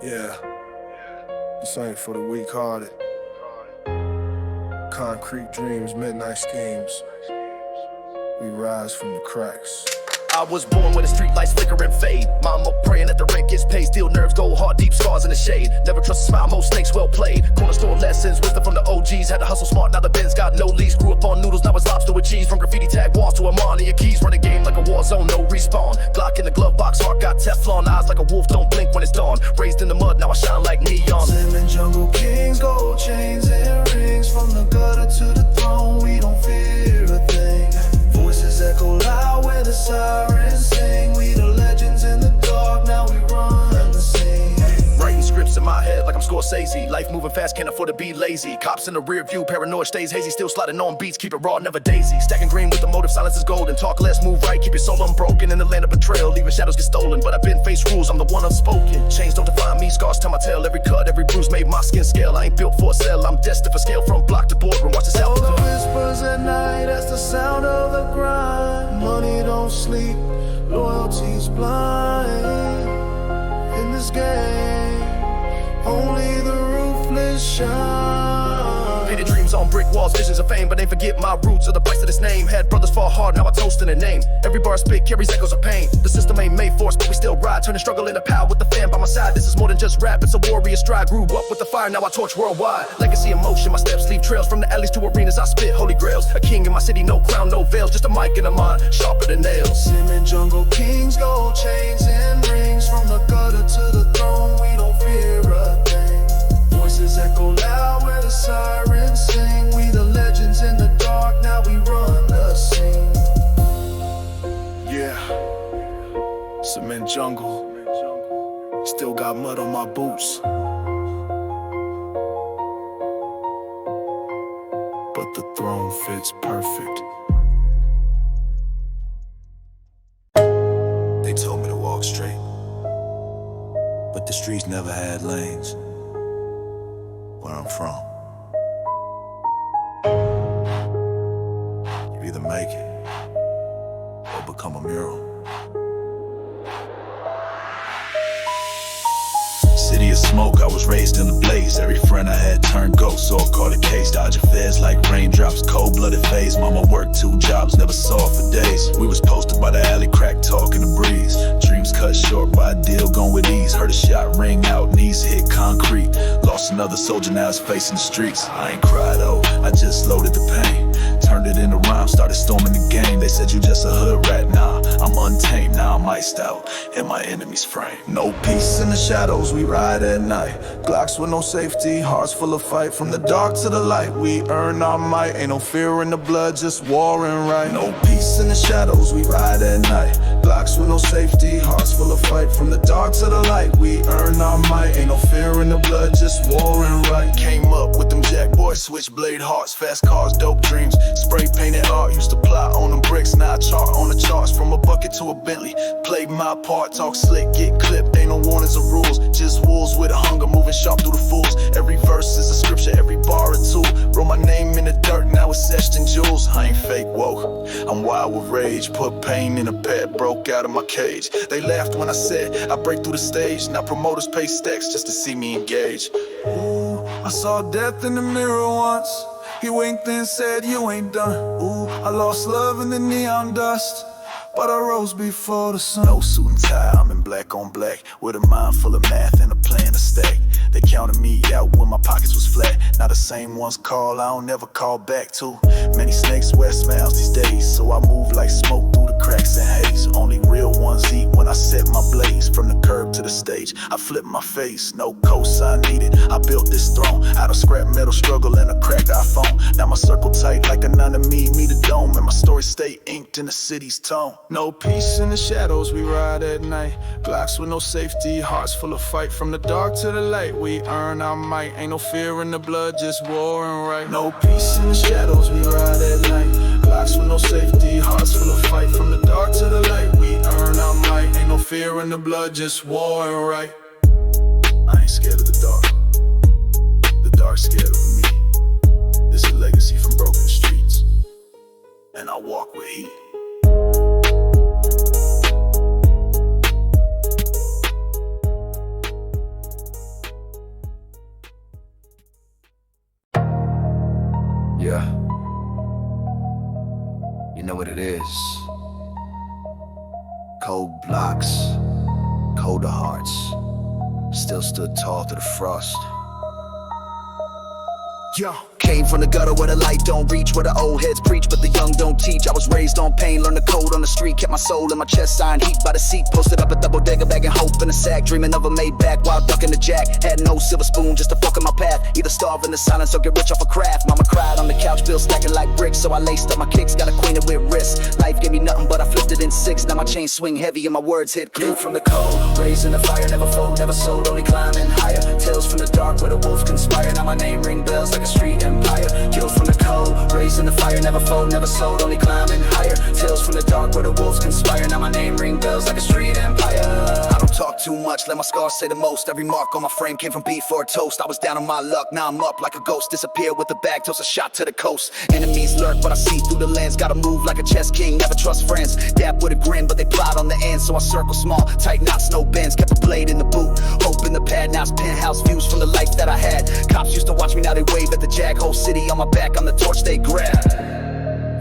Yeah, this ain't for the weak-hearted. Concrete dreams, midnight schemes. We rise from the cracks. I was born when the street lights flicker and fade. Mama praying that the rent gets paid. Steel nerves go hard, deep scars in the shade. Never trust a smile, most snakes well played. Corner store lessons, wisdom from the OGs. Had to hustle smart, now the Benz got no lease. Grew up on noodles, now it's lobster with cheese. From graffiti tag walls to Armani and keys. Run a game like a war zone, no respawn. Glock in the glove box, heart got Teflon. Eyes like a wolf, don't blink when it's dawn. Raised in the mud, now I shine like neon. Living jungle kings, gold chains and rings. From the gutter to the throne, we don't fear a thing. Voices echo loud where the sirens sing. We the legends in the dark, now we run the scene. Writing scripts in my head like I'm Scorsese. Life moving fast, can't afford to be lazy. Cops in the rear view, paranoid stays hazy. Still sliding on beats, keep it raw, never daisy. Stacking green with the motive, silence is golden. Talk less, move right, keep your soul unbroken. In the land of betrayal, leaving shadows get stolen. But I've been faced rules, I'm the one unspoken. Chains don't define me, scars tell my tale. Every cut, every bruise made my skin scale. I ain't built for a cell, I'm destined for scale. From block to boardroom, watch this All out. the whispers at night, that's the sound of the grind. Money don't sleep, loyalty's blind. In this game, only the ruthless shine. Painted dreams on brick walls, visions of fame. But ain't forget my roots or the price of this name. Had brothers fall hard, now I toast in a name. Every bar I spit carries echoes of pain. The system ain't made for us, but we still ride. Turning struggle into power with the fam by my side. This is more than just rap, it's a warrior stride. Grew up with the fire, now I torch worldwide. Legacy in motion, my steps leave trails. From the alleys to arenas, I spit holy grails. A king in my city, no crown, no veils. Just a mic in a mind, sharper than nails. Living jungle kings, gold chains and rings. From the gutter to the throne, we don't fear a thing. Voices echo loud where the sirens sing. We the legends in the dark, now we run the scene. Yeah, cement jungle. Still got mud on my boots. But the throne fits perfect. They told me to walk straight, but the streets never had lanes. Where I'm from, you either make it or become a mural. City of smoke, I was raised in the blaze. Every friend I had turned ghost, so I caught a case. Dodging feds like raindrops, cold-blooded phase. Mama worked 2 jobs, never saw her for days. We was posted by the alley, crack talk in the breeze. Dreams cut short by a deal, gone with ease. Heard a shot ring out, knees hit concrete. Lost another soldier, now it's facing the streets. I ain't cried, oh, I just loaded the pain. Turned it into rhyme, started storming the game. They said you just a hood rat, nah, I'm untamed. Now I'm iced out in my enemy's frame. No peace in the shadows, we ride at night. Glocks with no safety, hearts full of fight. From the dark to the light, we earn our might. Ain't no fear in the blood, just war and right. No peace in the shadows, we ride at night. Glocks with no safety, hearts full of fight. From the dark to the light, we earn our might. Ain't no fear in the blood, just war and right. Came up with them jack boys, switchblade hearts, fast cars, dope dreams. Spray painted art, used to plot on them bricks. Now I chart on the charts, from a bucket to a Bentley. Played my part, talk slick, get clipped. Ain't no warnings or rules, just wolves with a hunger, moving sharp through the fools. Every verse is a scripture, every bar a tool. Wrote my name in the dirt, now it's etched in jewels. I ain't fake, whoa, I'm wild with rage. Put pain in a bed, broke out of my cage. They laughed when I said I break through the stage. Now promoters pay stacks just to see me engage. Ooh, I saw death in the mirror once. He winked and said, you ain't done. Ooh, I lost love in the neon dust, but I rose before the sun. No suit and tie, I'm in black on black, with a mind full of math and a plan to stack. They counted me out when my pockets was flat. Now the same ones call, I don't never call back. Too many snakes wear smiles these days, so I move like smoke through the cracks and haze. Only real ones eat when I set my blaze. From the curb to the stage, I flip my face. No cosign needed, I built this throne out of scrap metal struggle and a cracked iPhone. Now my circle tight like a 9 to me the dome, and my story stay inked in the city's tone. No peace in the shadows, we ride at night. Glocks with no safety, hearts full of fight. From the dark to the light, we earn our might. Ain't no fear in the blood, just war and right. No peace in the shadows, we ride at night. Glocks with no safety, hearts full of fight. From the dark to the light, we earn our might. Ain't no fear in the blood, just war and right. I ain't scared of the dark, the dark's scared of me. This is a legacy from broken streets, and I walk with heat. years, cold blocks, colder hearts, still stood tall through the frost. Yo. Came from the gutter where the light don't reach, where the old heads preach but the young don't teach. I was raised on pain, learned the code on the street, kept my soul in my chest, signed heat by the seat, posted up a double decker bagging hope in a sack, dreaming of a Maybach while ducking the jack. Had no silver spoon just to fuck in my path, either starve in the silence or get rich off a craft. Mama cried on the couch, bills stacking like bricks, so I laced up my kicks, got acquainted with risks. Life gave me nothing but I flipped it in six, now my chains swing heavy and my words hit glue from the cold. Raised in the fire, never fold, never sold, only climbing higher. Tales from the dark where the wolves conspire, now my name ring bells like a street empire. Killed from the cold, raised in the fire, never fold, never sold, only climbing higher. Tales from the dark where the wolves conspire, now my name ring bells like a street empire. I don't talk too much, let my scars say the most. Every mark on my frame came from beef or a toast. I was down on my luck, now I'm up like a ghost. Disappear with a bag, toast a shot to the coast. Enemies lurk, but I see through the lens. Gotta move like a chess king, never trust friends. Dap with a grin, but they plot on the end. So I circle small, tight knots, no bends. Kept a blade in the boot, hope in the pad. Now it's penthouse views from the life that I had. Cops used to watch me, now they wave at the jag. Whole city on my back, I'm the torch they grab.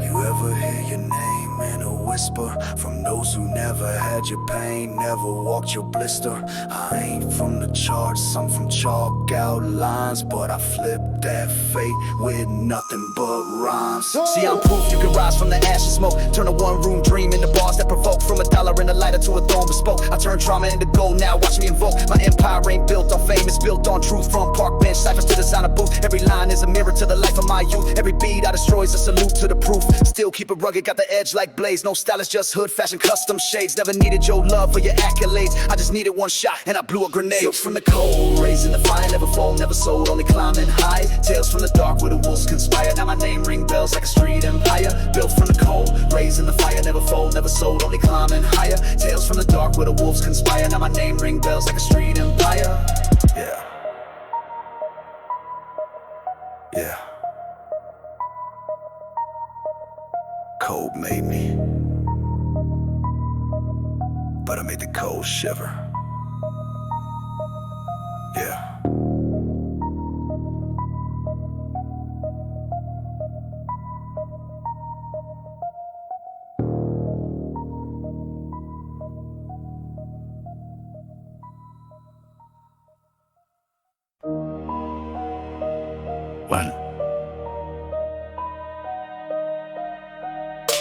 You ever hear your name in a whisper from those who never had your pain, never walked your blister? I ain't from the charts, I'm from chalk outlines, but I flipped that fate with nothing but rhymes. See, I'm proof you can rise from the ash and smoke, turn a one-room dream into bars that provoke, from a dollar in a lighter to a throne bespoke. I turn trauma into gold, now watch me invoke. My empire ain't built on fame, it's built on truth. From park bench ciphers to the sound of booth, every line is a mirror to the life of my youth. Every beat I destroy is a salute to the proof. Still keep it rugged, got the edge like blaze. No style, it's just hood fashion, custom shades. Never needed your love or your accolades, I just needed one shot and I blew a grenade. Built from the cold, raised in the fire, never fold, never sold, only climbing high. Tales from the dark where the wolves conspire, now my name ring bells like a street empire. Built from the cold, raised in the fire, never fold, never sold, only climbing higher. Tales from the dark where the wolves conspire, now my name ring bells like a street empire. Yeah. Yeah. Cold made me, but I made the cold shiver. Yeah. One.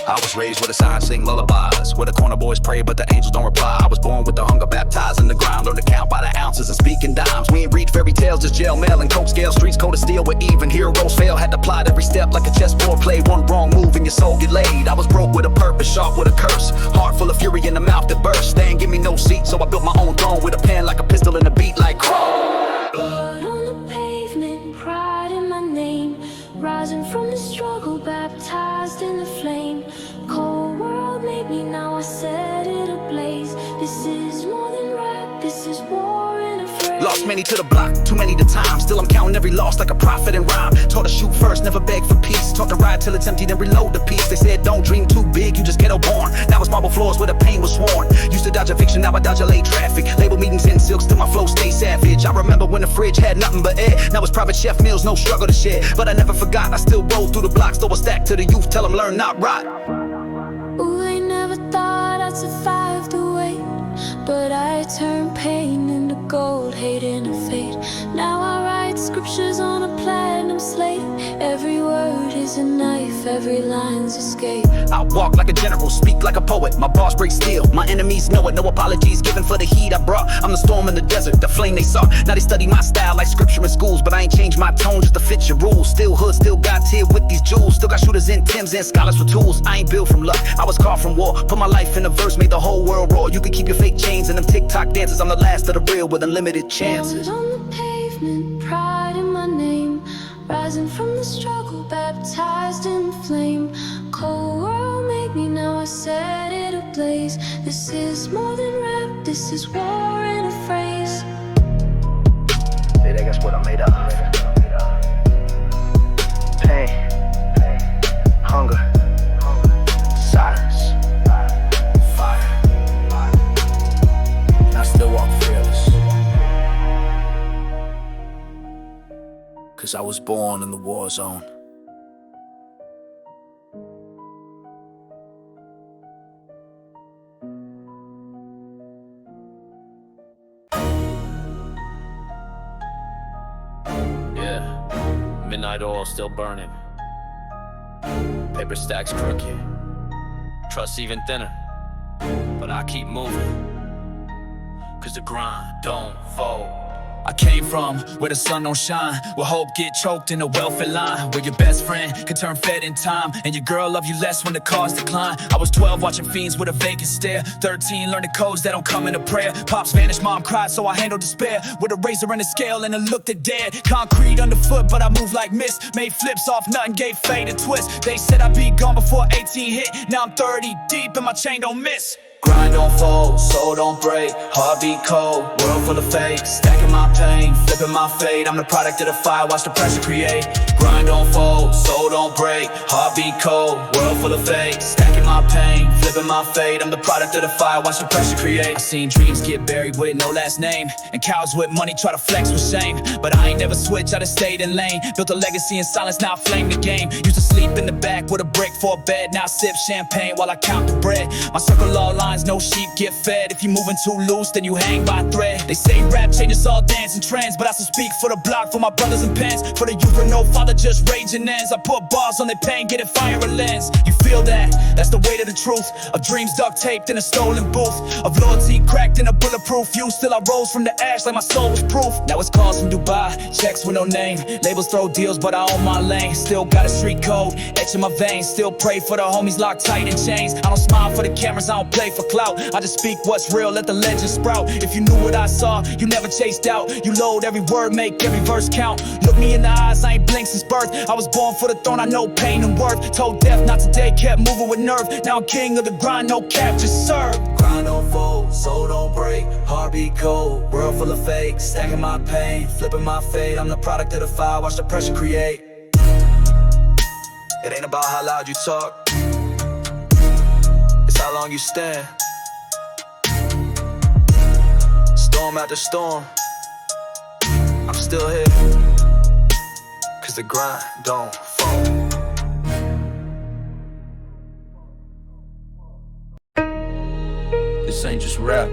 I was raised where the signs sing lullabies, where the corner boys pray but the angels don't reply. I was born with the hunger, baptized in the ground, learned to count by the ounces and speaking dimes. We ain't read fairy tales, just jail mail and coke scale. Streets cold as steel where even heroes fail. Had to plot every step like a chessboard play. One wrong move and your soul get laid. I was broke with a purpose, sharp with a curse, heart full of fury in the mouth that burst. They ain't give me no seat, so I built my own throne with a pen like a pistol and a beat like chrome. Blood on the pavement, pride in my name, rising from the struggle, baptized in the flame. Cold world made me, now I set it ablaze. This is more than rap, this is war in a phrase. Lost many to the block, too many to time. Still I'm counting every loss like a prophet in rhyme. Taught to shoot first, never beg for peace. Taught to ride till it's empty, then reload the piece. They said don't dream too big, you just ghetto born. Now it's marble floors where the pain was sworn. Used to dodge eviction, now I dodge a late traffic. Label meetings in silks till my flow stay savage. I remember when the fridge had nothing but air. Now it's private chef meals, no struggle to share. But I never forgot, I still roll through the blocks. Throw a stack to the youth, tell them learn not rot. Ooh, they never thought I'd survive the wait, but I turned pain into gold, hate into fate. Now I write scriptures on a platinum slate. Every word is a knife, every line's escape. I walk like a general, speak like a poet. My bars break steel, my enemies know it. No apologies given for the heat I brought. I'm the storm in the desert, the flame they saw. Now they study my style like scripture in schools, but I ain't changed my tone just to fit your rules. Still hood, still got tear with these jewels. Still got shooters in Timbs and scholars for tools. I ain't built from luck, I was carved from war. Put my life in a verse, made the whole world roar. You can keep your fake chains and them TikTok dances. I'm the last of the real with unlimited chances. Blood on the pavement, pride in my name, rising from the struggle, baptized in the flame. Cold world made me, now I set it ablaze. This is more than rap, this is war in a phrase. Baby, that's what I'm made of. Pain, hunger, silence, fire. And I still walk fearless, 'cause I was born in the war zone. midnight oil still burning. Paper stacks crooked, trust even thinner. But I keep moving, cause the grind don't fold. I came from where the sun don't shine, where hope get choked in a welfare line, where your best friend can turn fed in time, and your girl love you less when the cars decline. I was 12 watching fiends with a vacant stare, 13 learning codes that don't come into prayer. Pops vanished, mom cried, so I handled despair with a razor and a scale and a look that dared. Concrete underfoot, but I moved like mist, made flips off nothing, gave fate a twist. They said I'd be gone before 18 hit, now I'm 30 deep and my chain don't miss. Grind don't fold, soul don't break, heart beat cold, world full of fake, stacking my pain, flipping my fate. I'm the product of the fire, watch the pressure create. Grind don't fold, soul don't break, heart beat cold, world full of fake, stacking my pain, flipping my fate. I'm the product of the fire, watch the pressure create. I seen dreams get buried with no last name, and cows with money try to flex with shame. But I ain't never switched, I just stayed in lane. Built a legacy in silence, now I flame the game. Used to sleep in the back with a brick for a bed, now I sip champagne while I count the bread. My circle all lines, no sheep get fed. If you moving too loose, then you hang by a thread. They say rap changes all dance and trends, but I still speak for the block, for my brothers and pens, for the youth with no father, just raging ends. I put bars on their pain, get it fire a lens. You feel that? That's the weight of the truth, of dreams duct taped in a stolen booth, of loyalty cracked in a bulletproof view. Still I rose from the ash like my soul was proof. Now it's calls from Dubai, checks with no name, labels throw deals, but I own my lane. Still got a street code, etch in my veins, still pray for the homies locked tight in chains. I don't smile for the cameras, I don't play for clout, I just speak what's real, let the legend sprout. If you knew what I saw, you never chased out. You load every word, make every verse count. Look me in the eyes, I ain't blinked since birth. I was born for the throne, I know pain and worth. Told death not today, kept moving with nerve. Now I'm king of the grind, no cap, just serve. Grind don't fold, soul don't break, heart beat cold, world full of fake, stacking my pain, flipping my fate. I'm the product of the fire, watch the pressure create. It ain't about how loud you talk, it's how long you stand. Storm after storm, I'm still here, cause the grind don't fall. This ain't just rap,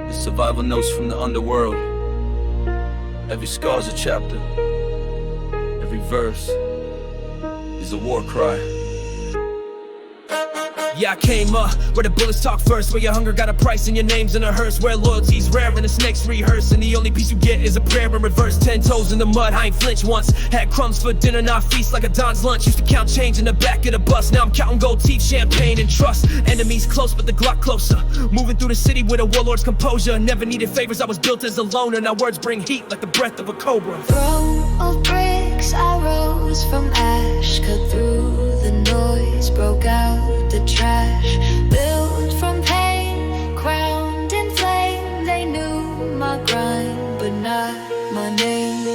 it's survival notes from the underworld. Every scar's a chapter, every verse is a war cry. Yeah, I came up where the bullets talk first, where your hunger got a price and your name's in a hearse, where loyalty's rare and the snakes rehearse, and the only peace you get is a prayer in reverse. 10 toes in the mud, I ain't flinched once. Had crumbs for dinner, now I feast like a Don's lunch. Used to count change in the back of the bus, now I'm counting gold teeth, champagne and trust. Enemies close, but the Glock closer. Moving through the city with a warlord's composure. Never needed favors, I was built as a loner. Now words bring heat like the breath of a cobra. Throne of bricks, I rose from ash, cut through the noise, broke out the trash. Built from pain, crowned in flame. They knew my grind, but not my name.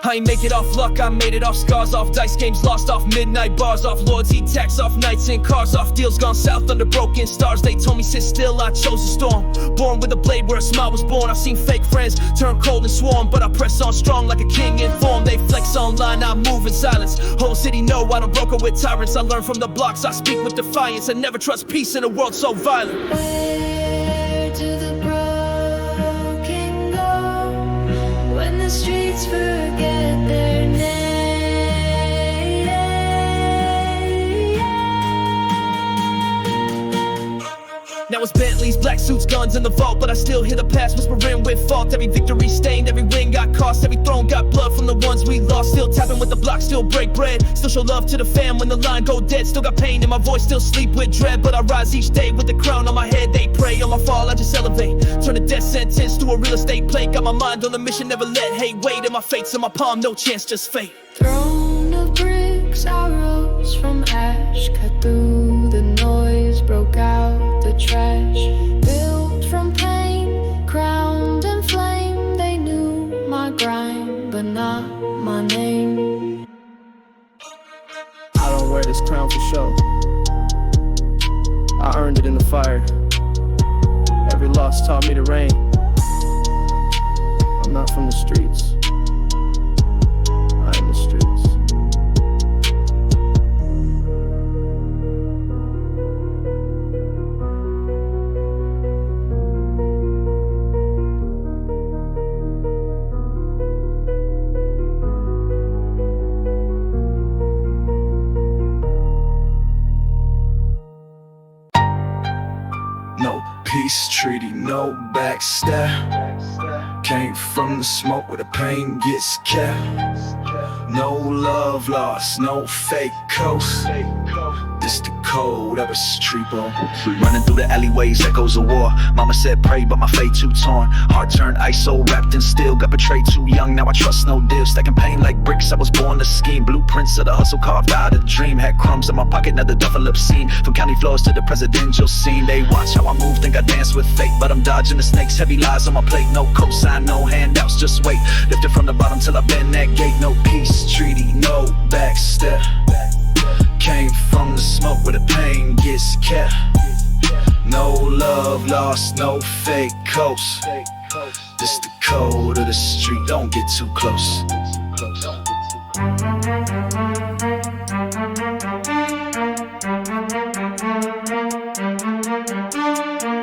I ain't make it off luck, I made it off scars, off dice games lost, off midnight bars, off loyalty tax, off nights in cars, off deals gone south under broken stars. They told me sit still, I chose a storm. Born with a blade where a smile was born. I've seen fake friends turn cold and swarm, but I press on strong like a king in form. They flex online, I move in silence. Whole city know I don't broker with tyrants. I learn from the blocks, I speak with defiance, and never trust peace in a world so violent. Where do the broken go when the streets forget their name? Now it's Bentleys, black suits, guns in the vault, but I still hear the past whispering with fault. Every victory stained, every win got cost, every throne got blood from the ones we lost. Still tapping with the block, still break bread, still show love to the fam when the line go dead. Still got pain in my voice, still sleep with dread, but I rise each day with the crown on my head. They pray on my fall, I just elevate, turn a death sentence to a real estate play. Got my mind on the mission, never let hate wait, and my fate's in my palm, no chance, just fate. Throne of bricks, I rose from ash, cut through the noise, broke out the trash. Built from pain, crowned in flame. They knew my grind, but not my name. I don't wear this crown for show, I earned it in the fire. Every loss taught me to reign. I'm not from the streets, I am the streets. No peace treaty, no backstab. Came from the smoke where the pain gets kept. No love lost, no fake coast. This the code of a street ball. Running through the alleyways, echoes of war. Mama said pray, but my fate too torn. Heart turned ice, soul wrapped in steel. Got betrayed too young, now I trust no deal. Stacking pain like bricks, I was born to scheme. Blueprints of the hustle carved out of the dream. Had crumbs in my pocket, now the duffel up scene. From county floors to the presidential scene. They watch how I move, think I dance with fate. But I'm dodging the snakes, heavy lies on my plate. No cosign, no handouts, just wait. Lifted from the bottom till I bend that gate. No peace treaty, no backstep. Came from the smoke where the pain gets kept. No love lost, no fake coast. This the code of the street, don't get too close.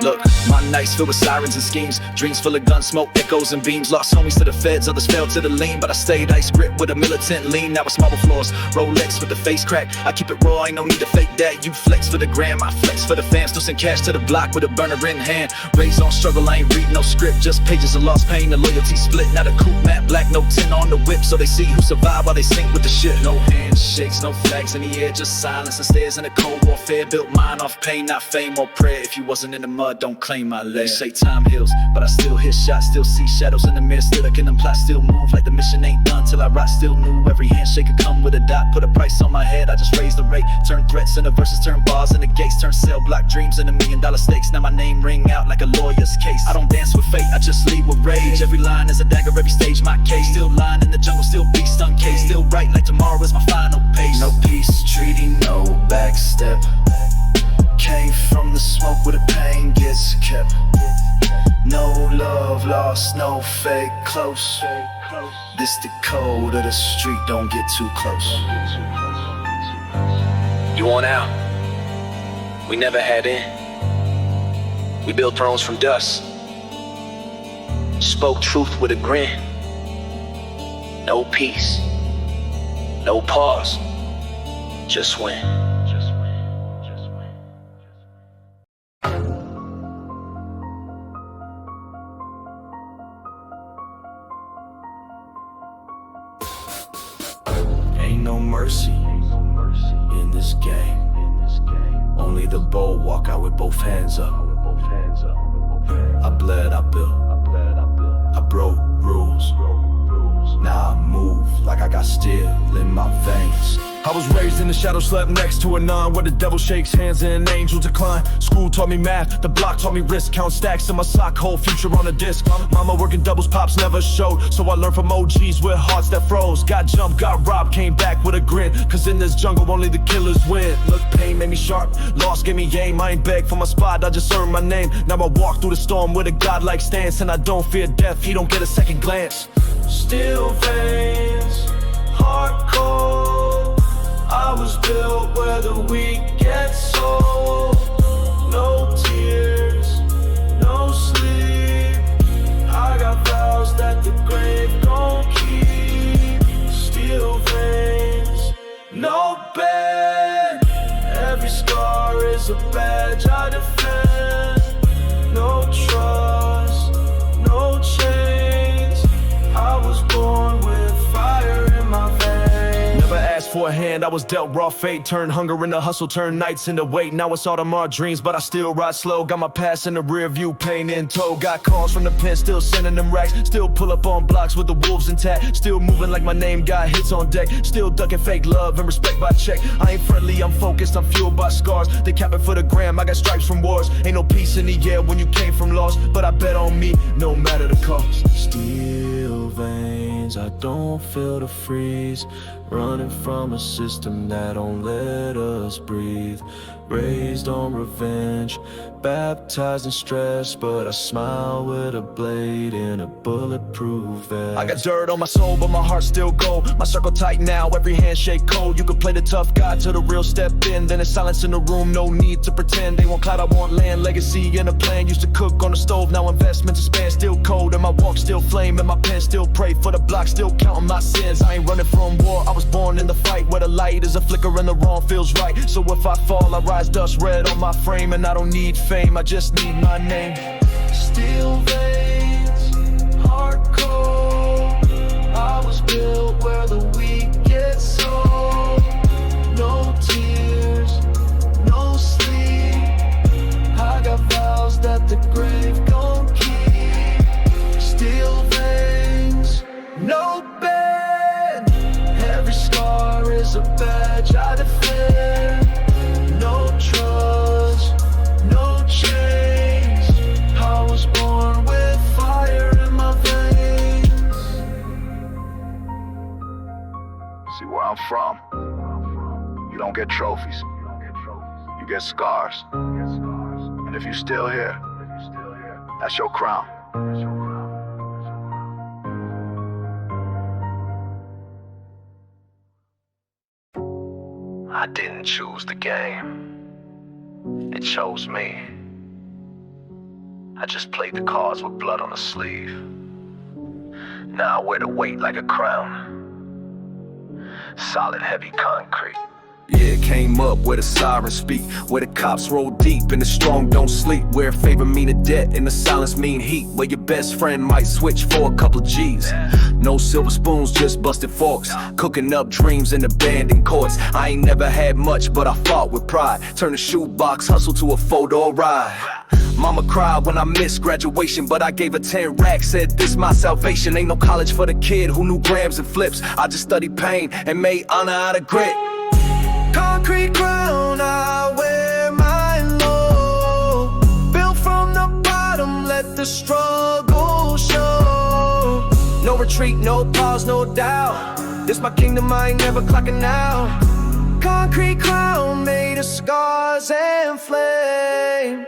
Look, my nights filled with sirens and schemes. Dreams full of gun smoke, echoes and beams. Lost homies to the feds, others fell to the lean. But I stayed ice grip with a militant lean. Now it's marble floors, Rolex with the face crack. I keep it raw, ain't no need to fake that. You flex for the gram, I flex for the fam. Still send cash to the block with a burner in hand. Raised on struggle, I ain't read no script. Just pages of lost pain, the loyalty split. Now the coupe matte black, no tin on the whip. So they see who survive while they sink with the shit. No handshakes, no flags in the air, just silence and stares in the cold warfare. Built mine off pain, not fame or prayer. If you wasn't in the mud, don't claim my leg. Say time heals, but I still hear shots, still see shadows in the mirror, still looking them plots, still move like the mission ain't done till I rot. Still knew every handshake could come with a dot. Put a price on my head, I just raised the rate. Turn threats into verses, turn bars into gates. Turn cell block dreams into $1 million stakes. Now my name ring out like a lawyer's case. I don't dance with fate, I just lead with rage. Every line is a dagger, every stage my case. Still lying in the jungle, still beast uncased. Still right like tomorrow is my final pace. No peace treaty, no backstep. Came from the smoke where the pain gets kept. No love lost, no fake close. This the code of the street, don't get too close. You want out? We never had in. We built thrones from dust. Spoke truth with a grin. No peace, no pause, just win. Ain't no mercy in this game. Only the bold walk out with both hands up. I bled, I built, I broke rules. Now I move like I got steel in my veins. I was raised in the shadow, slept next to a nun where the devil shakes hands and an angel decline. School taught me math, the block taught me risk. Count stacks in my sock, whole future on a disc. Mama working doubles, pops never showed. So I learned from OGs with hearts that froze. Got jumped, got robbed, came back with a grin. Cause in this jungle only the killers win. Look, pain made me sharp, loss gave me aim. I ain't beg for my spot, I just earned my name. Now I walk through the storm with a godlike stance. And I don't fear death, he don't get a second glance. Steel veins, heart cold. I was built where the weak get sold. No tears, no sleep. I got vows that the grave gon' keep. Steel veins, no bed. Every scar is a badge I defend. No trust, no chains. I was born with fire in my veins. Never asked for a hand, I was dealt raw fate. Turned hunger into hustle, turned nights into weight. Now it's Audemars dreams, but I still ride slow. Got my past in the rear view, pain in tow. Got calls from the pen, still sending them racks. Still pull up on blocks with the wolves intact. Still moving like my name got hits on deck. Still ducking fake love and respect by check. I ain't friendly, I'm focused, I'm fueled by scars. They capping for the gram, I got stripes from wars. Ain't no peace in the air when you came from loss. But I bet on me, no matter the cost. Steel veins, I don't feel the freeze. Running from a system that don't let us breathe. Raised on revenge, baptized in stress, but I smile with a blade in a bulletproof vest. I got dirt on my soul, but my heart still gold. My circle tight now, every handshake cold. You can play the tough guy till the real step in. Then it's silence in the room, no need to pretend. They want clout, I want land, legacy and a plan. Used to cook on the stove, now investments expand. Still cold, and my walk still flame, and my pen still pray for the block. Still counting my sins, I ain't running from war. I was born in the fight, where the light is a flicker and the wrong feels right. So if I fall, I rise rise, dust red on my frame. And I don't need fame, I just need my name. Steel veins, heart cold. I was built where the weak get sold. No tears, no sleep. I got vows that the grave gon' keep. Steel veins, no bend. Every scar is a badge I defend. No trust, no chains. I was born with fire in my veins. See where I'm from, you don't get trophies, you get scars. And if you still here, that's your crown. I didn't choose the game, it chose me. I just played the cards with blood on the sleeve. Now I wear the weight like a crown. Solid, heavy concrete. Yeah, came up where the sirens speak, where the cops roll deep and the strong don't sleep, where favor mean a debt and the silence mean heat, where your best friend might switch for a couple G's. No silver spoons, just busted forks, cooking up dreams in abandoned courts. I ain't never had much, but I fought with pride. Turned a shoebox hustle to a four-door ride. Mama cried when I missed graduation, but I gave her 10 racks, said this my salvation. Ain't no college for the kid who knew grams and flips. I just studied pain and made honor out of grit. Concrete ground, I wear mine low. Built from the bottom, let the struggle show. No retreat, no pause, no doubt. This my kingdom, I ain't never clocking out. Concrete crown made of scars and flame.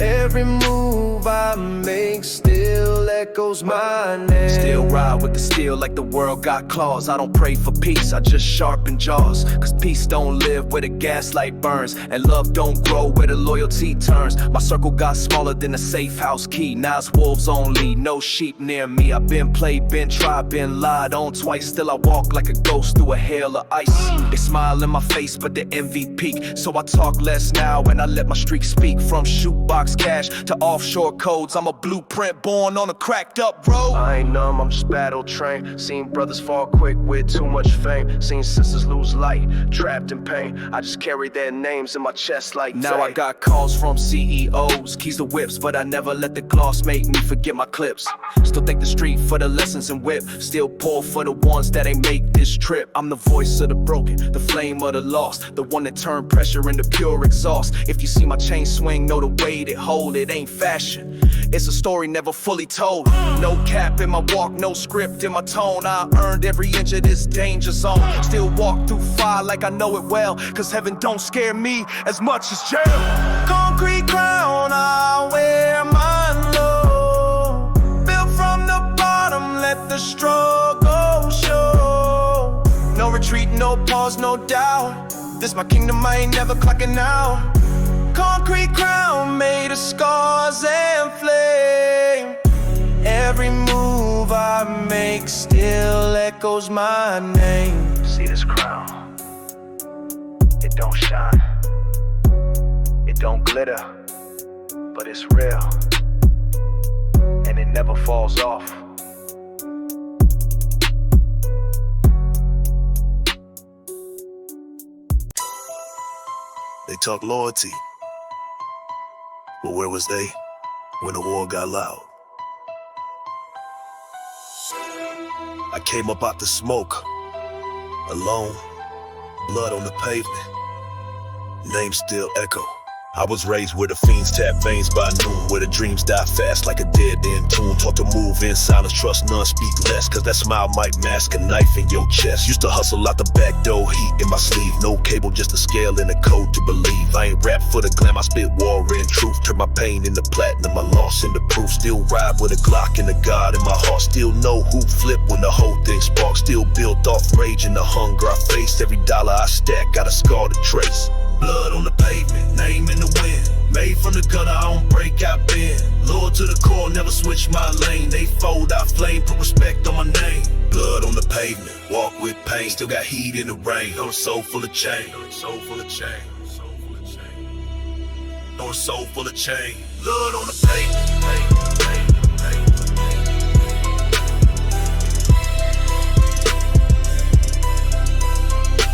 Every move I make still echoes my name. Still ride with the steel like the world got claws. I don't pray for peace, I just sharpen jaws. Cause peace don't live where the gaslight burns, and love don't grow where the loyalty turns. My circle got smaller than a safe house key. Now it's wolves only, no sheep near me. I've been played, been tried, been lied on twice. Still I walk like a ghost through a hail of ice. They smile in my face but the envy peak. So I talk less now and I let my streak speak. From shoebox cash to offshore codes, I'm a blueprint born on a cracked up road. I ain't numb, I'm just battle trained. Seen brothers fall quick with too much fame. Seen sisters lose light, trapped in pain. I just carry their names in my chest like now I got calls from CEOs, keys to whips, but I never let the gloss make me forget my clips. Still thank the street for the lessons and whip. Still pour for the ones that ain't make this trip. I'm the voice of the broken, the flame of the lost, the one that turned pressure into pure exhaust. If you see my chain swing, know the weight it hold. It ain't fashion, it's a story never fully told. No cap in my walk, no script in my tone. I earned every inch of this danger zone. Still walk through fire like I know it well, cause heaven don't scare me as much as jail. Concrete crown, I wear mine low. Built from the bottom, let the struggle show. No retreat, no pause, no doubt. This my kingdom, I ain't never clocking out. Concrete crown made of scars and flame. Every move I make still echoes my name. See this crown, it don't shine, it don't glitter, but it's real, and it never falls off. They talk loyalty, but where was they when the war got loud? I came up out the smoke, alone, blood on the pavement, names still echo. I was raised where the fiends tap veins by noon, where the dreams die fast like a dead end tune. Taught to move in silence, trust none, speak less, cause that smile might mask a knife in your chest. Used to hustle out the back door, heat in my sleeve. No cable, just a scale and a code to believe. I ain't rap for the glam, I spit war and truth. Turn my pain into platinum, my loss into proof. Still ride with a Glock and a God in my heart. Still know who flip when the whole thing sparks. Still built off rage and the hunger I face. Every dollar I stack got a scar to trace. Blood on the pavement, name in the wind. Made from the gutter, I don't break, I bend. Loyal to the core, never switch my lane. They fold, I flame, put respect on my name. Blood on the pavement, walk with pain. Still got heat in the rain, on a soul full of change. Soul full of change, soul full of change. or a soul full of change. Blood on the pavement.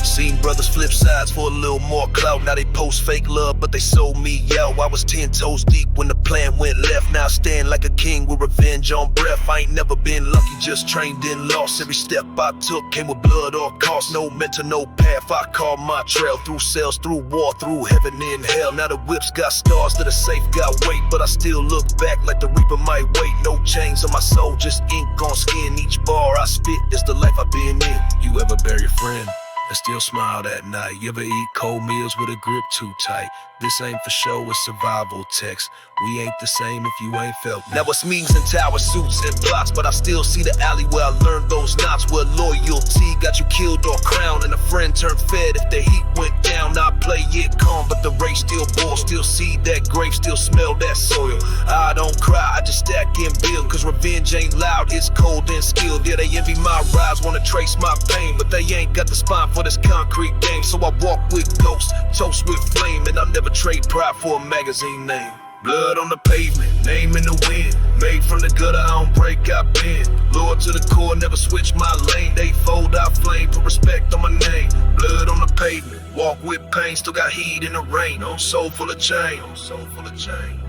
Seen brothers flip sides for a little more clout. Now they post fake love, but they sold me out. I was 10 toes deep when the plan went left. Now I stand like a king with revenge on breath. I ain't never been lucky, just trained in loss. Every step I took came with blood or cost. No mentor, no path, I call my trail. Through cells, through war, through heaven and hell. Now the whips got stars that are safe, got weight. But I still look back like the reaper might wait. No chains on my soul, just ink on skin. Each bar I spit is the life I've been in. You ever bury a friend and still smile that night? You ever eat cold meals with a grip too tight? This ain't for show, it's survival text. We ain't the same if you ain't felt me. Now it's memes and tower suits and blocks, but I still see the alley where I learned those knots. Where loyalty got you killed or crowned, and a friend turned fed if the heat went down. I play it calm, but the race still boils. Still see that grave, still smell that soil. I don't cry, I just stack and build, cause revenge ain't loud, it's cold and skilled. Yeah, they envy my rise, wanna trace my pain, but they ain't got the spine for this concrete game. So I walk with ghosts, toast with flame, and I never trade pride for a magazine name. Blood on the pavement, name in the wind. Made from the gutter, I don't break, I bend. Lord to the core, never switch my lane. They fold, I flame, put respect on my name. Blood on the pavement, walk with pain. Still got heat in the rain. No soul full of change, no soul full of change.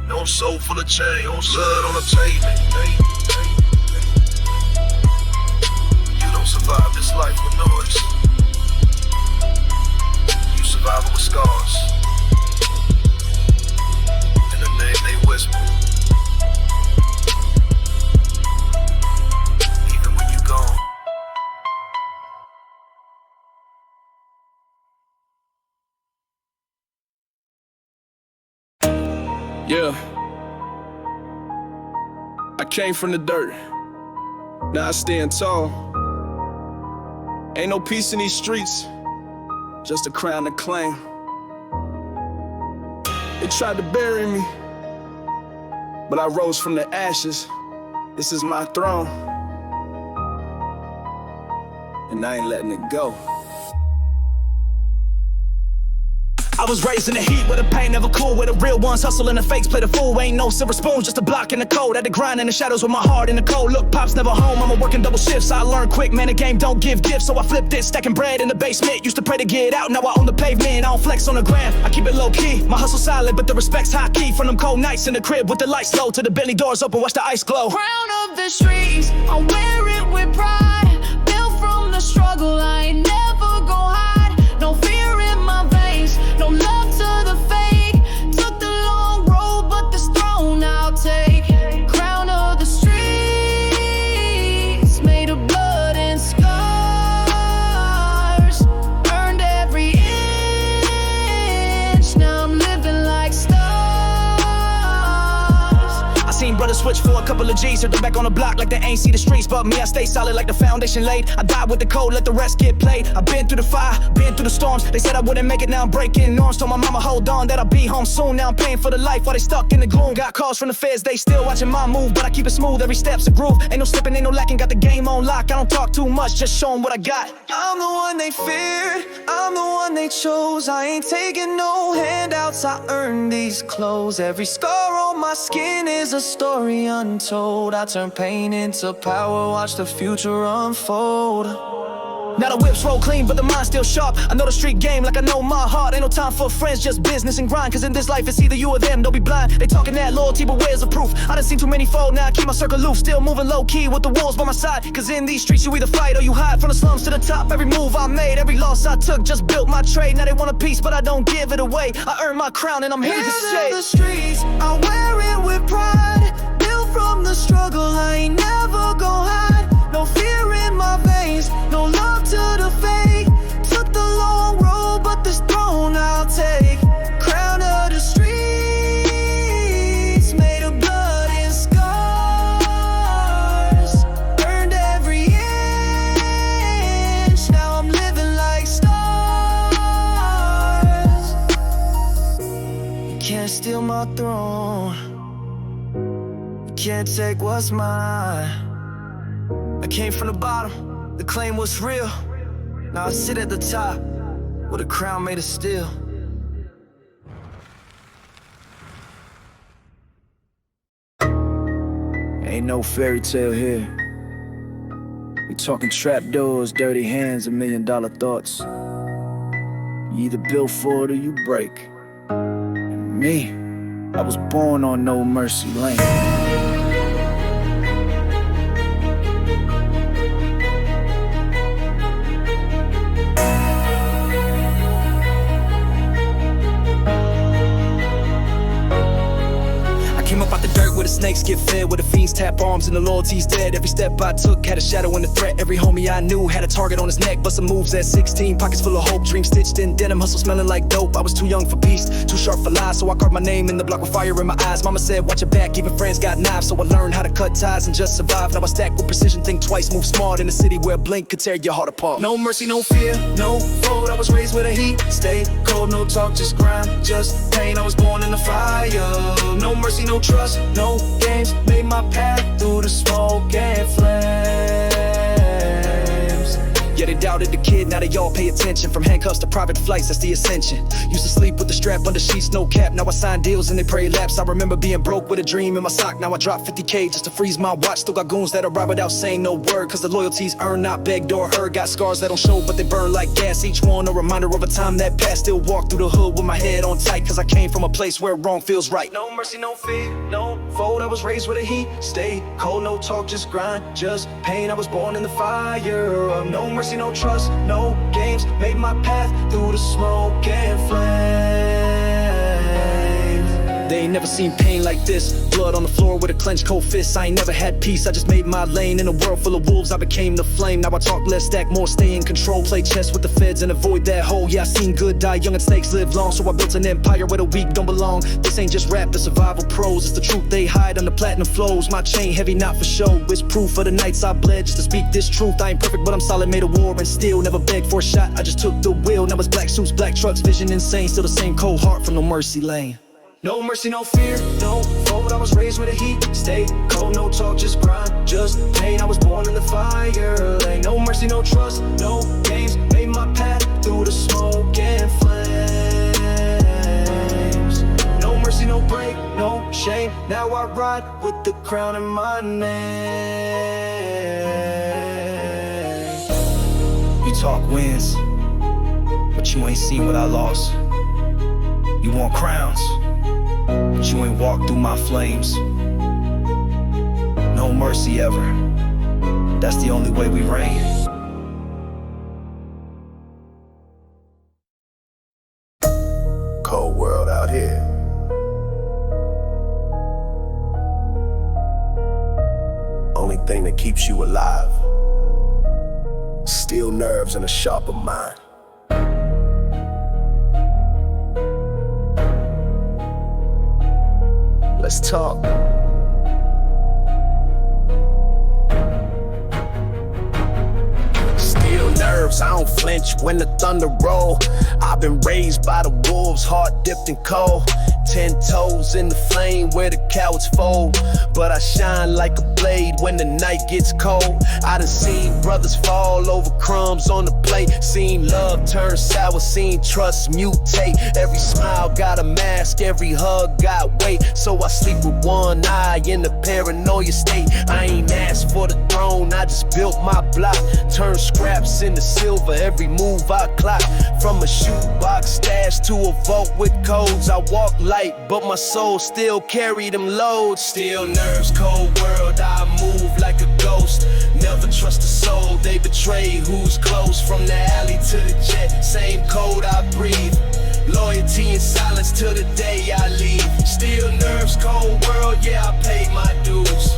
No soul full of change, no blood on the pavement. You don't survive this life with noise. You survive it with scars. In the name they whisper. Even when you're gone. Yeah, I came from the dirt, now I stand tall. Ain't no peace in these streets, just a crown to claim. They tried to bury me, but I rose from the ashes. This is my throne, and I ain't letting it go. I was raised in the heat where the pain never cool, where the real ones hustle and the fakes play the fool. Ain't no silver spoons, just a block in the cold. Had to grind in the shadows with my heart in the cold. Look, pops never home, I'm working double shifts. I learned quick, man, the game don't give gifts. So I flipped it, stacking bread in the basement. Used to pray to get out, now I own the pavement. I don't flex on the gram, I keep it low key. My hustle solid, but the respect's high key. From them cold nights in the crib with the lights low to the Bentley doors open, watch the ice glow. Crown of the streets, I wear it with pride. Built from the struggle, I ain't never gon' hide. No fear in my veins, no love to the fake. Took the long road, but this throne I'll take. Crown of the streets, made of blood and scars. Earned every inch, now I'm living like stars. I seen brothers switch for a couple of G's, heard them back on the block like they ain't see the streets. But me, I stay solid like the foundation laid. I died with the cold, let the rest get played. I've been through the fire, been through the storms. They said I wouldn't make it, now I'm breaking norms. Told my mama hold on, that I'll be home soon. Now I'm paying for the life while they stuck in the gloom. Got calls from the feds, they still watching my move, but I keep it smooth, every step's a groove. Ain't no slipping, ain't no lacking, got the game on lock. I don't talk too much, just show 'em what I got. I'm the one they feared, I'm the one they chose. I ain't taking no handouts, I earned these clothes. Every scar on my skin is a story untold. I turn pain into power, watch the future unfold. Now the whips roll clean, but the mind's still sharp. I know the street game like I know my heart. Ain't no time for friends, just business and grind. Cause in this life it's either you or them, don't be blind. They talking that loyalty, but where's the proof? I done seen too many fold, now I keep my circle loose. Still moving low key with the wolves by my side. Cause in these streets you either fight or you hide. From the slums to the top, every move I made, every loss I took, just built my trade. Now they want a piece, but I don't give it away. I earned my crown and I'm here to stay. In the streets, I wear it with pride. Built from the struggle, I ain't never gon' hide. No fear in my veins, no love to the fake. Took the long road, but this throne I'll take. Crown of the streets, made of blood and scars. Earned every inch, now I'm living like stars. You can't steal my throne, you can't take what's mine. I came from the bottom, the claim was real. Now I sit at the top with a crown made of steel. Ain't no fairy tale here. We talking trap doors, dirty hands, $1 million thoughts. You either build for it or you break. And me, I was born on No Mercy Lane. Came up out the dirt where the snakes get fed, where the fiends tap arms and the loyalty's dead. Every step I took had a shadow and a threat. Every homie I knew had a target on his neck. Bustin' moves at 16, pockets full of hope, dreams stitched in denim, hustle smelling like dope. I was too young for peace, too sharp for lies, so I carved my name in the block with fire in my eyes. Mama said, watch your back, even friends got knives, so I learned how to cut ties and just survive. Now I stack with precision, think twice, move smart in a city where a blink could tear your heart apart. No mercy, no fear, no fold. I was raised with a heat, stay cold, no talk, just grind, just pain. I was born in the fire. No mercy, no trust, no games. Made my path through the smoke and flames. Yeah, they doubted the kid, now they all pay attention. From handcuffs to private flights, that's the ascension. Used to sleep with the strap under sheets, no cap. Now I sign deals and they pray laps. I remember being broke with a dream in my sock. Now I drop 50K just to freeze my watch. Still got goons that'll rob without saying no word, cause the loyalty's earned, not begged or heard. Got scars that don't show, but they burn like gas. Each one a reminder of a time that passed. Still walk through the hood with my head on tight, cause I came from a place where wrong feels right. No mercy, no fear, no fold. I was raised with a heat, stay cold, no talk, just grind, just pain. I was born in the fire. No mercy, no trust, no games. Made my path through the smoke and flames. They ain't never seen pain like this. Blood on the floor with a clenched cold fist. I ain't never had peace, I just made my lane. In a world full of wolves, I became the flame. Now I talk less, stack more, stay in control. Play chess with the feds and avoid that hole. Yeah, I seen good die young and snakes live long, so I built an empire where the weak don't belong. This ain't just rap, it's survival pros. It's the truth they hide under platinum flows. My chain heavy, not for show. It's proof of the nights I bled just to speak this truth. I ain't perfect, but I'm solid, made a war and still never begged for a shot. I just took the wheel. Now it's black suits, black trucks, vision insane. Still the same cold heart from No Mercy Lane. No mercy, no fear, no fold. I was raised with a heat, stay cold, no talk, just grind, just pain. I was born in the fire lane. No mercy, no trust, no games. Made my path through the smoke and flames. No mercy, no break, no shame. Now I ride with the crown in my name. You talk wins, but you ain't seen what I lost. You want crowns, but you ain't walked through my flames. No mercy ever, that's the only way we reign. Cold world out here. Only thing that keeps you alive, steel nerves and a sharper mind. Let's talk. Steel nerves, I don't flinch when the thunder roll. I've been raised by the wolves, heart dipped in coal. 10 toes in the flame where the cowards fold. But I shine like a blade when the night gets cold. I done seen brothers fall over crumbs on the plate. Seen love turn sour, seen trust mutate. Every smile got a mask, every hug got weight. So I sleep with one eye in the paranoia state. I ain't asked for the throne, I just built my block. Turn scraps into silver, every move I clock. From a shoebox stash to a vault with codes. I walk light, but my soul still carry them loads. Steel nerves, cold world, I move like a ghost. Never trust a soul, they betray who's close. From the alley to the jet, same code I breathe. Loyalty and silence till the day I leave. Steel nerves, cold world, yeah, I paid my dues.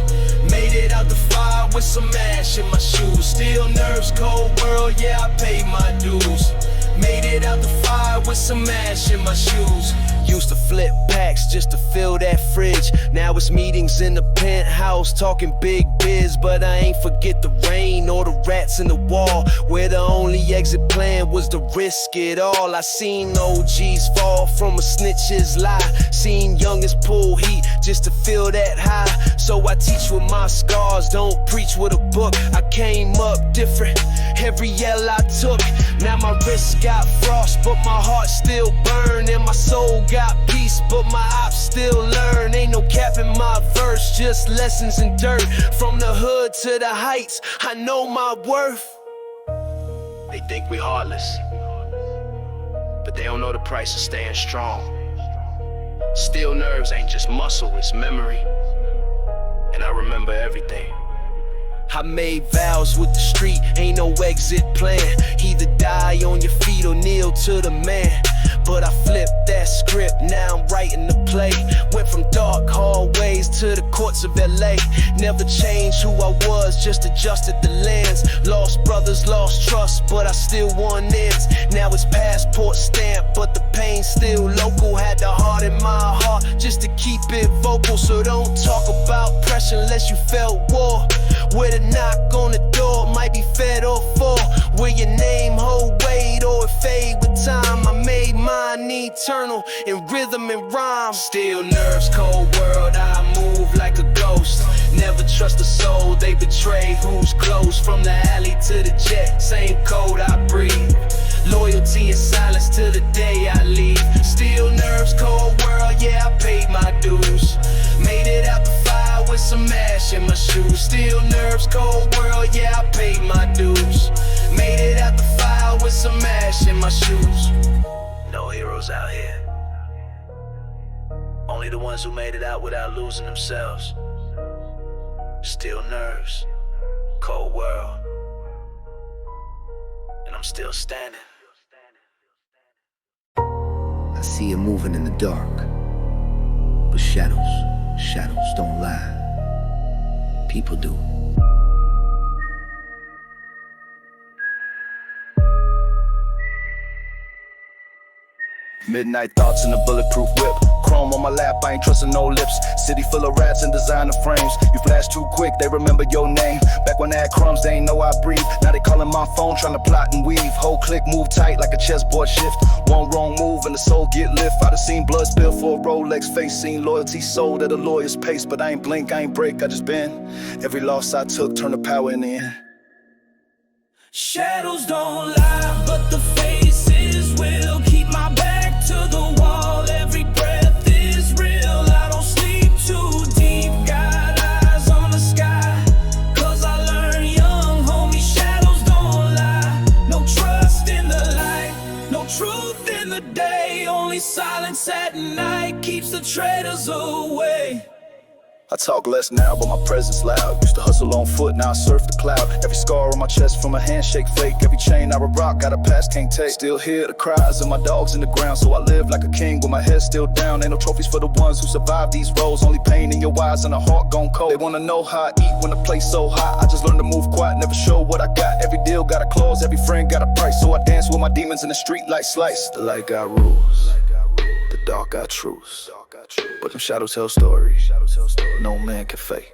Made it out the fire with some ash in my shoes. Steel nerves, cold world, yeah, I paid my dues. Made it out the fire with some ash in my shoes. Used to flip packs just to fill that fridge. Now it's meetings in the penthouse talking big biz. But I ain't forget the rain or the rats in the wall, where the only exit plan was to risk it all. I seen OGs fall from a snitch's lie. Seen youngest pull heat just to feel that high. So I teach with my scars, don't preach with a book. I came up different, every L I took. Now my wrist got frost, but my heart still burn. And my soul got peace, but my ops still learn. Ain't no cap in my verse. verse, just lessons in dirt. From the hood to the heights, I know my worth. They think we heartless, but they don't know the price of staying strong. Steel nerves ain't just muscle, it's memory. And I remember everything. I made vows with the street, ain't no exit plan. Either die on your feet or kneel to the man. But I flipped that script, now I'm writing the play. Went from dark hallways to the courts of LA. Never changed who I was, just adjusted the lens. Lost brothers, lost trust, but I still won ends. Now it's passport stamp, but the pain's still local. Had the heart in my heart, just to keep it vocal. So don't talk about pressure unless you felt war. Where the knock on the door might be fed or for. Where your name hold weight or it fade with time. I made mine eternal in rhythm and rhyme. Steel nerves, cold world, I move like a ghost. Never trust a soul, they betray who's close. From the alley to the jet, same code I breathe. Loyalty and silence till the day I leave. Steel nerves, cold world, yeah, I paid my dues. Made it out the fire with some ash in my shoes. Steel nerves, cold world, yeah, I paid my dues. Made it out the fire with some ash in my shoes. No heroes out here, only the ones who made it out without losing themselves. Steel nerves, cold world, and I'm still standing. I see you moving in the dark, but shadows don't lie. People do. Midnight thoughts in a bulletproof whip. Chrome on my lap, I ain't trusting no lips. City full of rats and designer frames. You flash too quick, they remember your name. Back when I had crumbs, they ain't know I breathe. Now they calling my phone, trying to plot and weave. Whole click move tight like a chessboard shift. One wrong move and the soul get lift. I done seen blood spill for a Rolex face. Seen loyalty sold at a lawyer's pace. But I ain't blink, I ain't break, I just been. Every loss I took turned to power in the end. Shadows don't lie, but the faces will. Keep my back to the wall, every breath is real. I don't sleep too deep, got eyes on the sky. Cause I learned young, homie, shadows don't lie. No trust in the light, no truth in the day. Only silence at night keeps the traitors away. I talk less now, but my presence loud. Used to hustle on foot, now I surf the cloud. Every scar on my chest from a handshake fake. Every chain I would rock, got a past can't take. Still hear the cries of my dogs in the ground. So I live like a king with my head still down. Ain't no trophies for the ones who survive these roads. Only pain in your eyes and a heart gone cold. They wanna know how I eat when the place so hot. I just learned to move quiet, never show what I got. Every deal got a clause, every friend got a price. So I dance with my demons in the street like slice. The light got rules, the dark got truths. But them shadows tell stories no man can fake.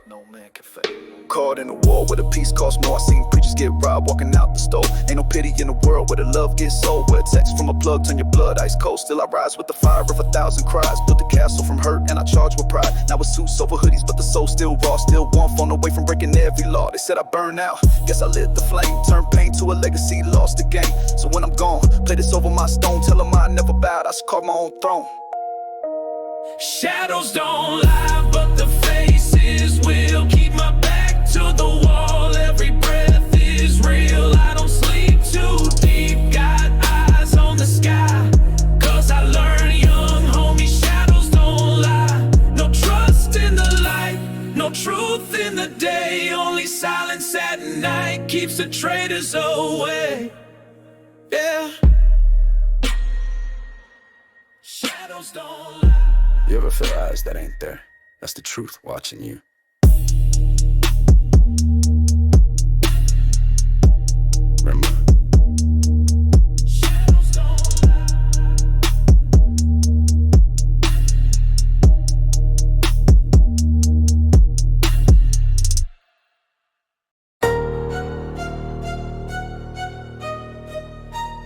Caught in a war where the peace costs more. I seen preachers get robbed walking out the store. Ain't no pity in the world where the love gets sold. Where a text from a plug turn your blood ice cold. Still I rise with the fire of 1,000 cries. Built a castle from hurt and I charge with pride. Now it's suits over hoodies but the soul still raw. Still one phone away from breaking every law. They said I burn out, guess I lit the flame. Turned pain to a legacy, lost the game. So when I'm gone, play this over my stone. Tell them I never bowed, I should carve my own throne. Shadows don't lie, but the faces will. Keep my back to the wall, every breath is real. I don't sleep too deep, got eyes on the sky. Cause I learned young, homie, shadows don't lie. No trust in the light, no truth in the day. Only silence at night keeps the traitors away. Yeah. Shadows don't lie. You ever feel eyes that ain't there? That's the truth watching you. Remember.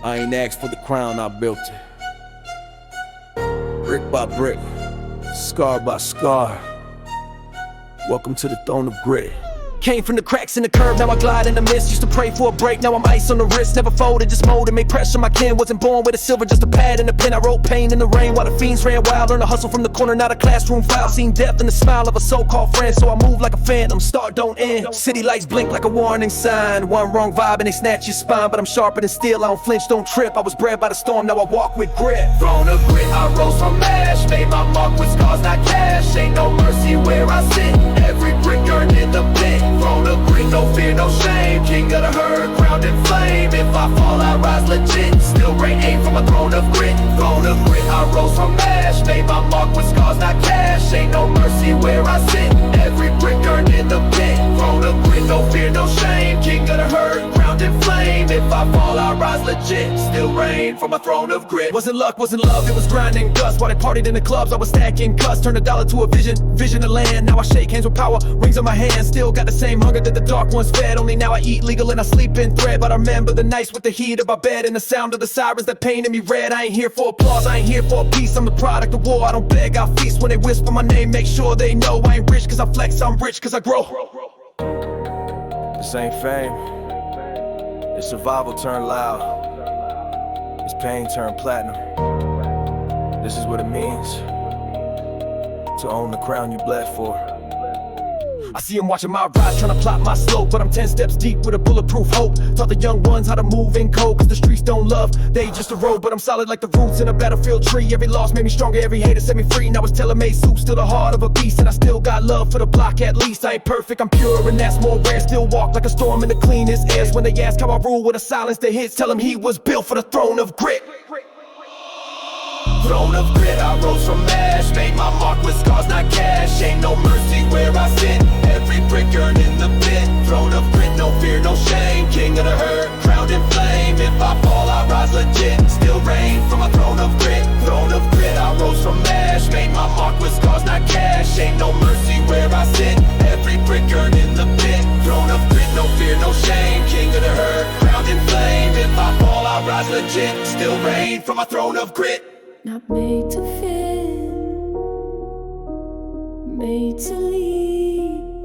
I ain't asked for the crown, I built it. Brick by brick, scar by scar. Welcome to the throne of grit. came from the cracks in the curb, now I glide in the mist. Used to pray for a break, now I'm ice on the wrist. Never folded, just molded, made pressure my kin. Wasn't born with a silver, just a pad and a pen. I wrote pain in the rain while the fiends ran wild. Learned to hustle from the corner, not a classroom foul. Seen death in the smile of a so-called friend, so I move like a phantom, start don't end. City lights blink like a warning sign. One wrong vibe and they snatch your spine, but I'm sharper than steel, I don't flinch, don't trip. I was bred by the storm, now I walk with grit. Throne of grit, I rose from ash. Made my mark with scars, not cash. Ain't no mercy where I sit. Every brick earned in the pit. Throne of grit, no fear, no shame. King of the herd, crowned in flame. If I fall, I rise legit. Still reign, aim from a throne of grit. Throne of grit, I rose from ash. Made my mark with scars, not cash. Ain't no mercy where I sit. Every brick earned in the pit. Throne of grit, no fear, no shame. King of the herd, crowned in flame. If I fall, I rise legit. Still reign from a throne of grit. Wasn't luck, wasn't love, it was grinding guts. While they partied in the clubs, I was stacking cuts. Turned a dollar to a vision, vision of land. Now I shake hands with power, rings on my hands. Still got the same hunger that the dark ones fed. Only now I eat legal and I sleep in thread. But I remember the nights with the heat of my bed and the sound of the sirens that painted me red. I ain't here for applause, I ain't here for peace. I'm the product of war, I don't beg, I feast. When they whisper my name, make sure they know I ain't rich cause I flex, I'm rich cause I grow. This ain't fame. It's survival turned loud. It's pain turned platinum. This is what it means to own the crown you bled for. I see them watching my rise, trying to plot my slope. But I'm 10 steps deep with a bulletproof hope. Taught the young ones how to move in code, cause the streets don't love, they just a road. But I'm solid like the roots in a battlefield tree. Every loss made me stronger, every hater set me free. Now it's tailor-made soup, still the heart of a beast. And I still got love for the block at least. I ain't perfect, I'm pure and that's more rare. Still walk like a storm in the cleanest airs. When they ask how I rule with a silence that hits, tell them he was built for the throne of grit. Throne of grit, I rose from ash. Made my mark with scars, not cash. Ain't no mercy where I sit. Every brick earned in the pit. Throne of grit, no fear, no shame. King of the herd, crowned in flame. If I fall, I rise legit. Still reign from a throne of grit. Throne of grit, I rose from ash. Made my mark with scars, not cash. Ain't no mercy where I sit. Every brick earned in the pit. Throne of grit, no fear, no shame. King of the herd, crowned in flame. If I fall, I rise legit. Still reign from a throne of grit. Not made to fit, made to lead.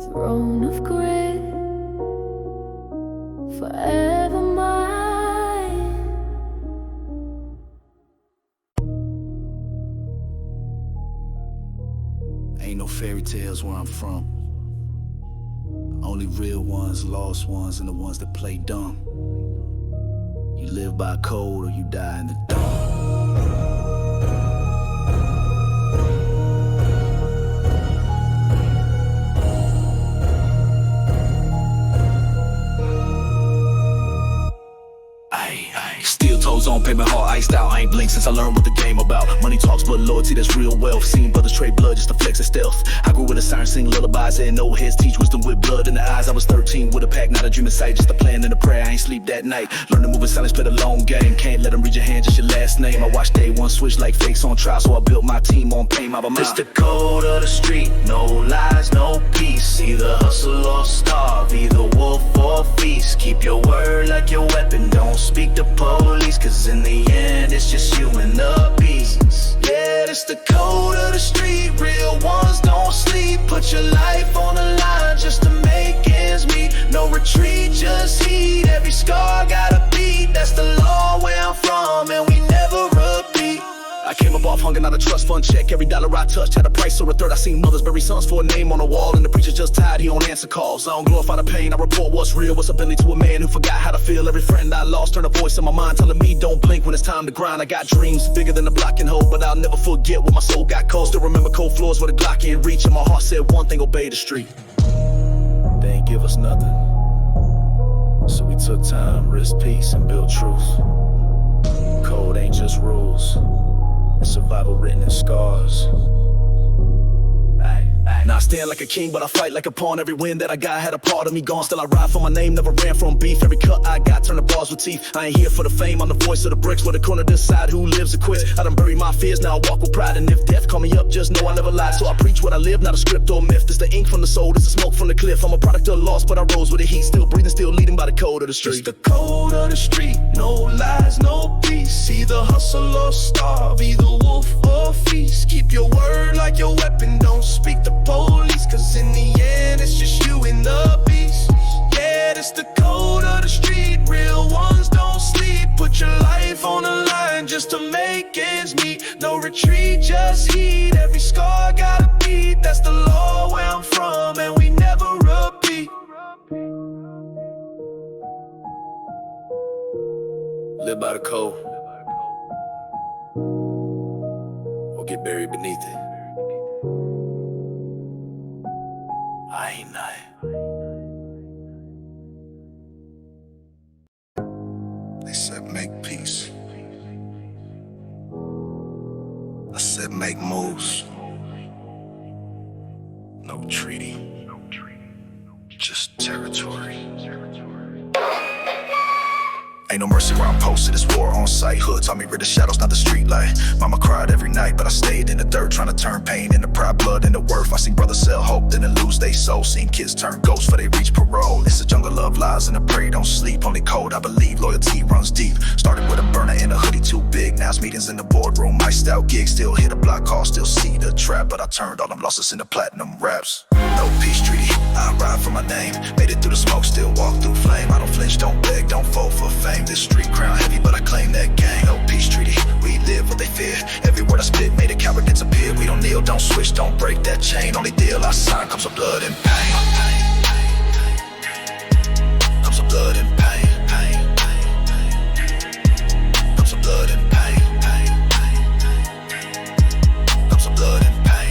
Throne of grit, forever mine. Ain't no fairy tales where I'm from. Only real ones, lost ones, and the ones that play dumb. You live by code or you die in the dark. Steel toes on, pavement heart iced out. I ain't blinked since I learned what the game about. Money talks, but loyalty, that's real wealth. Seen brothers trade blood just to flex their stealth. I grew with a siren, sing lullabies, and old heads teach wisdom with blood in the eyes. I was 13 with a pack, not a dream in sight, just a plan and a prayer. I ain't sleep that night. Learn to move in silence, play the long game. Can't let them read your hand, just your last name. I watched day one switch like fakes on trial, so I built my team on pain. It's the code of the street, no lies, no peace. Either hustle or starve, either wolf or feast. Keep your word like your weapon, don't speak to police, cause in the end it's just you and the beast. Yeah, it's the code of the street, real ones don't sleep. Put your life on the line just to make ends meet. No retreat, just heat, every scar got a beat. That's the law where I'm from and we never repeat. I came up off hunger, not a trust fund check. Every dollar I touched had a price or a third. I seen mothers bury sons for a name on a wall, and the preacher just tired, he don't answer calls. I don't glorify the pain, I report what's real. What's ability to a man who forgot how to feel. Every friend I lost turned a voice in my mind telling me don't blink when it's time to grind. I got dreams bigger than the block can hold, but I'll never forget when my soul got cold. Still remember cold floors where the Glock can't reach, and my heart said one thing, obey the street. They ain't give us nothing, so we took time, risked peace, and built truth. Code ain't just rules, it's survival written in scars. Now I stand like a king, but I fight like a pawn. Every win that I got had a part of me gone. Still I ride for my name, never ran from beef. Every cut I got turned to bars with teeth. I ain't here for the fame, I'm the voice of the bricks. Where the corner decide who lives or quits. I done buried my fears, now I walk with pride. And if death call me up, just know I never lied. So I preach what I live, not a script or myth. This the ink from the soul, this the smoke from the cliff. I'm a product of loss, but I rose with the heat. Still breathing, still leading by the code of the street. It's the code of the street, no lies, no peace. Either hustle or starve, either wolf or feast. Keep your word like your weapon, don't speak to police, cause in the end we just heed. Every scar got a beat. That's the law where I'm from, and we never repeat. Live by the code, or get buried beneath it. I ain't nothing. They said make peace. I said make moves. No treaty, just territory. Ain't no mercy where I'm posted, it's war on sight. Hood taught me rid of shadows, not the street light. Mama cried every night, but I stayed in the dirt, trying to turn pain into pride, blood into worth. I seen brothers sell hope, then they lose they soul. Seen kids turn ghosts for they reach parole. It's a jungle of lies and a prey don't sleep. Only code I believe, loyalty runs deep. Started with a burner in a hoodie too big. Now it's meetings in the boardroom, iced out gigs. Still hit a block call, still see the trap. But I turned all them losses into platinum raps. No peace treaty, I ride for my name. Made it through the smoke, still walk through flame. I don't flinch, don't beg, don't fold for fame. This street crown heavy, but I claim that gang. No peace treaty, we live what they fear. Every word I spit made a coward disappear. We don't kneel, don't switch, don't break that chain. Only deal I sign comes with blood and pain. Comes with blood and pain. Comes with blood and pain. Comes with blood and pain.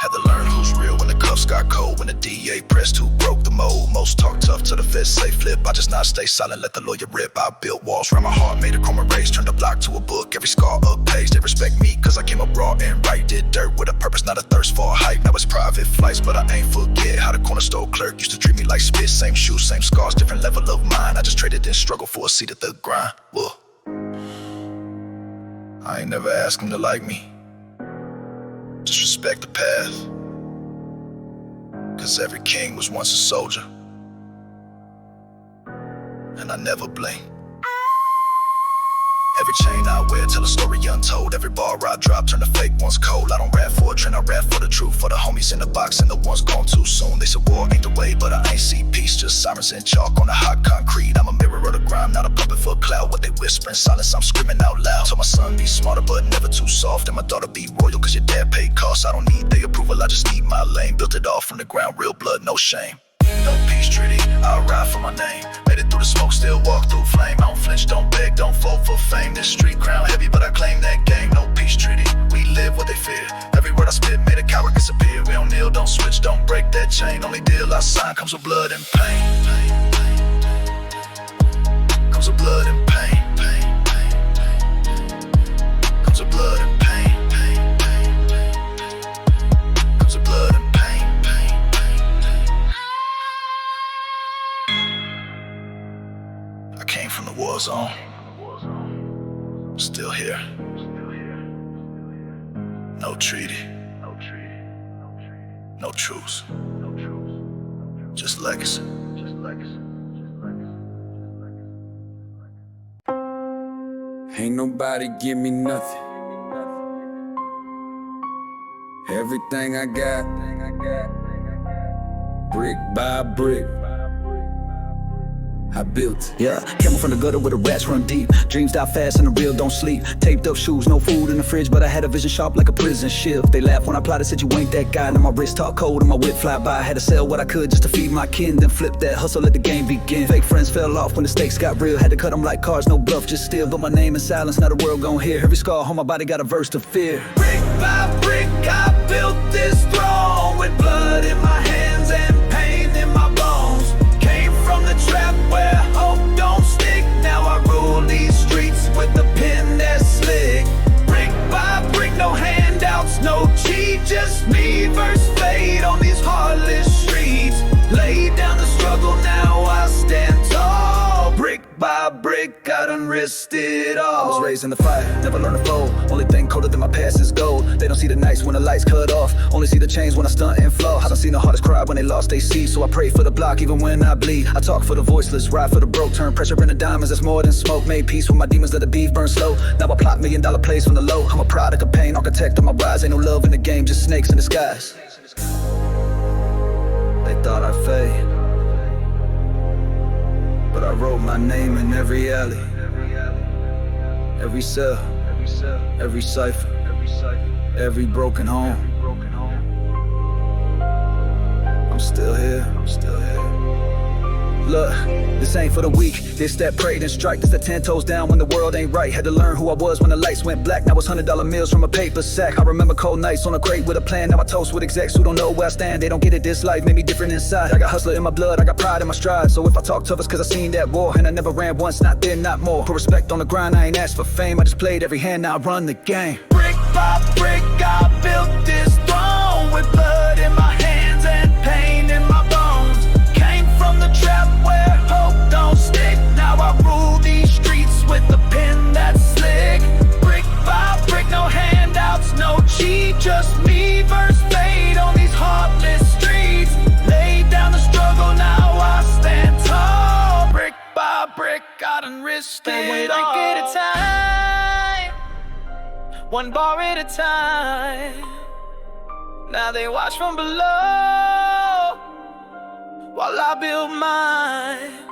Had to learn who's real when the cuffs got cold. When the DA pressed who broke the mold. Most talk tough till the feds say flip. I just not stay silent, let the lawyer rip. I built walls around my heart, made a chroma race. Turned a block to a book, every scar up page. They respect me cause I came up raw and right. Did dirt with a purpose, not a thirst for a hype. Now it's private flights, but I ain't forget how the corner store clerk used to treat me like spit. Same shoes, same scars, different level of mind. I just traded in struggle for a seat at the grind. Whoa. I ain't never asked him to like me. Just respect the path. Cause every king was once a soldier. And I never blink. Every chain I wear tell a story untold. Every bar I drop turn the fake ones cold. I don't rap for a trend, I rap for the truth. For the homies in the box and the ones gone too soon. They said war ain't the way, but I ain't see peace. Just sirens and chalk on the hot concrete. I'm a mirror of the grime, not a puppet for a cloud. What they whisper in silence, I'm screaming out loud. Told my son be smarter but never too soft. And my daughter be royal cause your dad paid costs. I don't need their approval, I just need my lane. Built it all from the ground, real blood, no shame. No peace treaty, I ride for my name. Made it through the smoke, still walk through flame. I don't flinch, don't beg, don't fold for fame. This street crown heavy, but I claim that game. No peace treaty, we live what they fear. Every word I spit made a coward disappear. We don't kneel, don't switch, don't break that chain. Only deal I sign comes with blood and pain. Comes with blood and pain. Comes with blood and pain. Comes with blood and pain. I came from the war zone. Still here. No treaty. No truce. Just legacy. Ain't nobody give me nothing. Everything I got, brick by brick, I built it. Yeah, came from the gutter where the rats run deep. Dreams die fast and the real don't sleep. Taped up shoes, no food in the fridge, but I had a vision sharp like a prison shift. They laughed when I plotted, said you ain't that guy. Now my wrist talk cold and my whip fly by. Had to sell what I could just to feed my kin. Then flip that hustle, let the game begin. Fake friends fell off when the stakes got real. Had to cut them like cars, no bluff, just steal. But my name in silence, now the world gon' hear. Every scar on my body got a verse to fear. Brick by brick, I built this throne with blood in my hands and pain in my bones. Came from the trap where hope don't stick. Now I rule these streets with the pen that's slick. Brick by brick, no handouts, no cheat. Just me verse fade on these heartless streets. Laid down the struggle, now I stand tall. Brick by brick, I done risked it all. I was raised in the fire, never learned to fold. Only thing colder than my past is gold. They don't see the nights when the lights cut off. Only see the chains when I stunt and flow. I done seen the hardest cry when they lost they see. So I pray for the block even when I bleed. I talk for the voiceless, ride for the broke. Turn pressure into diamonds, that's more than smoke. Made peace with my demons, let the beef burn slow. Now I plot $1 million plays from the low. I'm a product of pain, architect of my rise. Ain't no love in the game, just snakes in disguise. They thought I'd fade, but I wrote my name in every alley. Every cell, every cipher, every broken home. I'm still here. Look, this ain't for the weak. This that prayed and strike. This that 10 toes down when the world ain't right. Had to learn who I was when the lights went black. Now it's $100 meals from a paper sack. I remember cold nights on a crate with a plan. Now I toast with execs who don't know where I stand. They don't get it, this life made me different inside. I got hustler in my blood, I got pride in my stride. So if I talk tough, it's cause I seen that war. And I never ran once, not then, not more. Put respect on the grind, I ain't asked for fame. I just played every hand, now I run the game. Brick by brick, I built this throne with blood in my hands and pain in my bones. Came from the trap where hope don't stick. Now I rule these streets with a pen that's slick. Brick by brick, no handouts, no cheat, just me versus fate on these heartless streets. Laid down the struggle, now I stand tall. Brick by brick, I done risked it all. One brick at a time, one bar at a time. Now they watch from below while I build mine.